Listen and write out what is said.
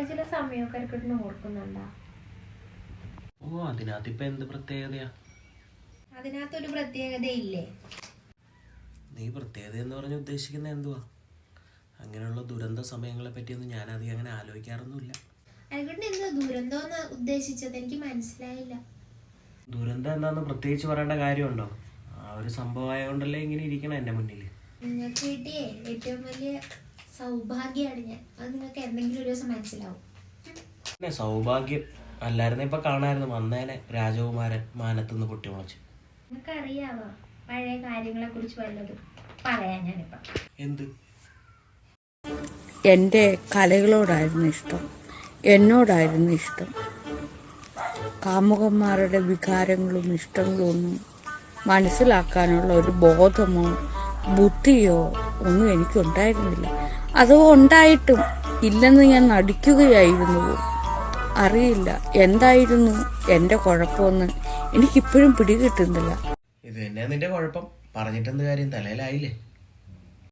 കോളേജിലെ സമയമൊക്കെ ഇടയ്ക്കിട്ട് ഓർക്കുന്നുണ്ടോ? ഓ, അതിനകത്ത് ഇപ്പൊ എന്ത് പ്രത്യേകതയാ? അതിനകത്തൊരു പ്രത്യേകതയില്ലേ? നീ പ്രത്യേകത എന്ന് പറഞ്ഞ് ഉദ്ദേശിക്കുന്നത് എന്തുവാ? അങ്ങനെയുള്ള ദുരന്ത സമയങ്ങളെ പറ്റിയൊന്നും ഞാനധികം അങ്ങനെ ആലോചിക്കാറൊന്നുമില്ല. അയൽക്കുട്ടൻ എന്താ ദുരന്തമെന്ന് ഉദ്ദേശിച്ചത്? എനിക്ക് മനസ്സിലായില്ല. ദുരന്തം എന്താന്ന് പ്രത്യേകിച്ച് പറയേണ്ട കാര്യമുണ്ടോ? ആ ഒരു സംഭവമായ കൊണ്ടല്ലേ ഇങ്ങനെ ഇരിക്കണം എന്റെ മുന്നിൽ. നിങ്ങൾക്ക് കിട്ടിയേ ഏറ്റവും വലിയ സൗഭാഗ്യമാണ് ഞാൻ. അത് നിങ്ങൾക്ക് എന്തെങ്കിലും ഒരു ദിവസം മനസ്സിലാവും. പിന്നെ സൗഭാഗ്യം അല്ലായിരുന്നു ഇപ്പൊ കാണായിരുന്നു, വന്നേനെ രാജകുമാരൻ മാനത്തുനിന്ന് പൊട്ടി മുളച്ച്. നിങ്ങൾക്കറിയാവോ പഴയ കാര്യങ്ങളെ കുറിച്ച് വല്ലതും പറയാൻ? ഞാനിപ്പോ എന്ത്? എൻ്റെ കലകളോടായിരുന്നു ഇഷ്ടം, എന്നോടായിരുന്നു ഇഷ്ടം. കാമുകന്മാരുടെ വികാരങ്ങളും ഇഷ്ടങ്ങളും ഒന്നും മനസ്സിലാക്കാനുള്ള ഒരു ബോധമോ ബുദ്ധിയോ ഒന്നും എനിക്കുണ്ടായിരുന്നില്ല. അത് ഉണ്ടായിട്ടും ഇല്ലെന്ന് ഞാൻ നടിക്കുകയായിരുന്നു. അറിയില്ല എന്തായിരുന്നു എൻ്റെ കുഴപ്പമെന്ന് എനിക്കിപ്പോഴും പിടികിട്ടുന്നില്ല. ഇത് തന്നെയാ നിന്റെ കുഴപ്പം. പറഞ്ഞിട്ടെന്ത് കാര്യം, തലയിലായില്ലേ?